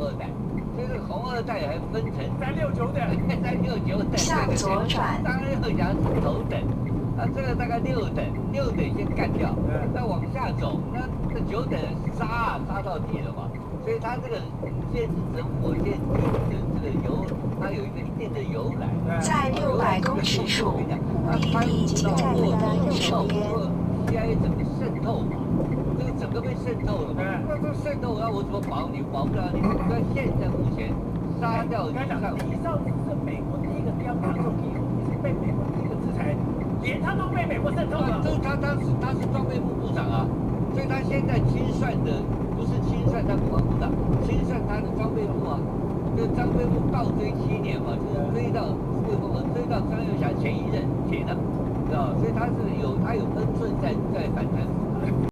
二代，所以这个红二代还分成369等369等，向左转张六祥是头等，这个大概6等，6等先干掉，再往下走，那9等杀到底了嘛，所以它这个剑指火箭军的这个油，它有一定的由来。在600公尺处，目的地即在你的右手边。CIA 整个渗透嘛，这个整个被渗透了嘛，那这渗透，那我怎么保你？保不了你。那现在目前杀掉以上，李少子是美国第一个刁难受义务，是被美国第一个制裁，连他都被美国渗透了。就是他是装备部部长啊，所以他现在清算的不是清算他国防部长，清算他的装备部啊。就装备部倒追7年嘛，就是追到张又侠前一任前的，知道？所以他有分寸在反贪腐。